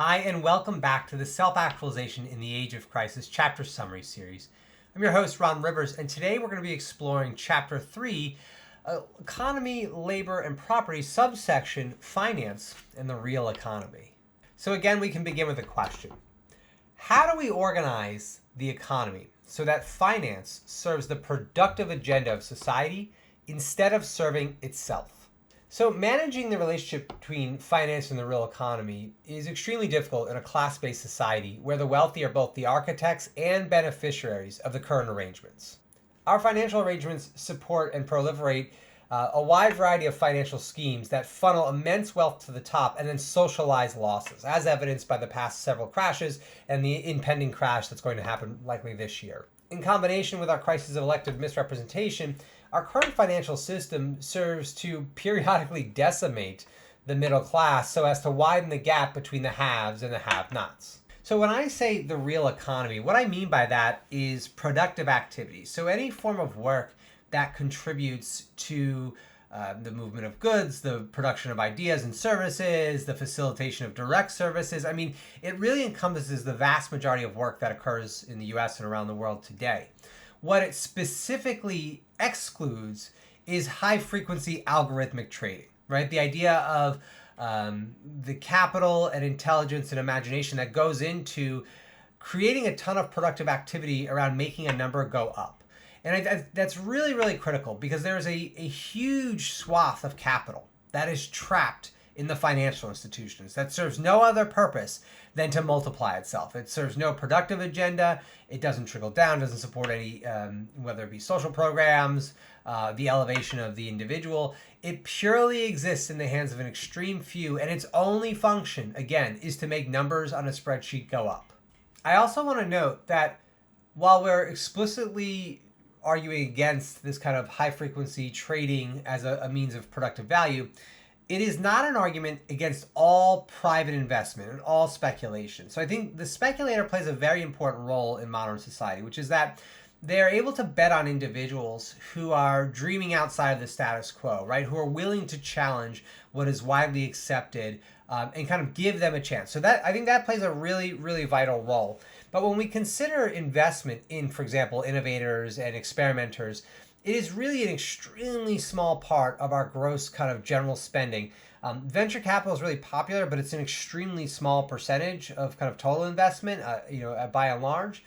Hi, and welcome back to the Self-Actualization in the Age of Crisis Chapter Summary Series. I'm your host, Ron Rivers, and today we're going to be exploring Chapter 3, Economy, Labor, and Property, subsection Finance and the Real Economy. So again, we can begin with a question. How do we organize the economy so that finance serves the productive agenda of society instead of serving itself? So managing the relationship between finance and the real economy is extremely difficult in a class-based society where the wealthy are both the architects and beneficiaries of the current arrangements. Our financial arrangements support and proliferate a wide variety of financial schemes that funnel immense wealth to the top and then socialize losses, as evidenced by the past several crashes and the impending crash that's going to happen likely this year. In combination with our crisis of elective misrepresentation, our current financial system serves to periodically decimate the middle class so as to widen the gap between the haves and the have-nots. So when I say the real economy, what I mean by that is productive activity. So any form of work that contributes to the movement of goods, the production of ideas and services, the facilitation of direct services. I mean, it really encompasses the vast majority of work that occurs in the US and around the world today. What it specifically excludes is high-frequency algorithmic trading, right? The idea of the capital and intelligence and imagination that goes into creating a ton of productive activity around making a number go up. And that's really, really critical because there's a huge swath of capital that is trapped in the financial institutions that serves no other purpose than to multiply itself. It serves no productive agenda. It doesn't trickle down, doesn't support any, whether it be social programs, the elevation of the individual. It purely exists in the hands of an extreme few, and its only function, again, is to make numbers on a spreadsheet go up. I also want to note that while we're explicitly arguing against this kind of high-frequency trading as a means of productive value, it is not an argument against all private investment and all speculation. So I think the speculator plays a very important role in modern society, which is that they're able to bet on individuals who are dreaming outside of the status quo, right? Who are willing to challenge what is widely accepted and kind of give them a chance. So that I think that plays a really, really vital role. But when we consider investment in, for example, innovators and experimenters, it is really an extremely small part of our gross kind of general spending. Venture capital is really popular, but it's an extremely small percentage of kind of total investment, by and large.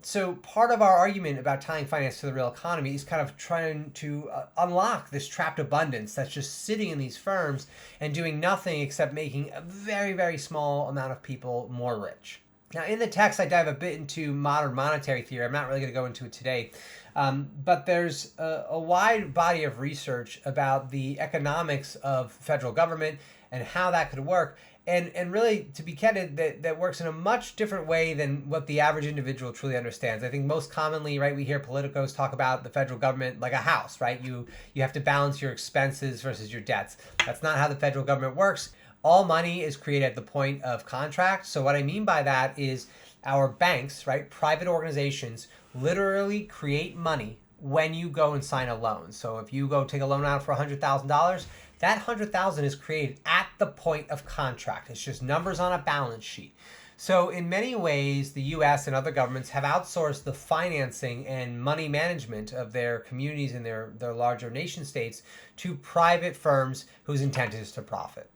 So part of our argument about tying finance to the real economy is kind of trying to unlock this trapped abundance that's just sitting in these firms and doing nothing except making a very, very small amount of people more rich. Now, in the text, I dive a bit into modern monetary theory. I'm not really going to go into it today. But there's a wide body of research about the economics of federal government and how that could work. And really, to be candid, that works in a much different way than what the average individual truly understands. I think most commonly, right, we hear politicos talk about the federal government like a house, right? You have to balance your expenses versus your debts. That's not how the federal government works. All money is created at the point of contract. So what I mean by that is our banks, right, private organizations, literally create money when you go and sign a loan. So if you go take a loan out for $100,000, that $100,000 is created at the point of contract. It's just numbers on a balance sheet. So in many ways, the US and other governments have outsourced the financing and money management of their communities and their larger nation states to private firms whose intent is to profit.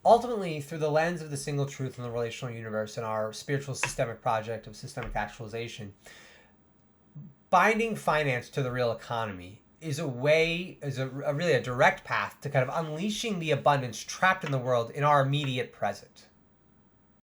Ultimately, through the lens of the single truth in the relational universe and our spiritual systemic project of systemic actualization, binding finance to the real economy is really a direct path to kind of unleashing the abundance trapped in the world in our immediate present.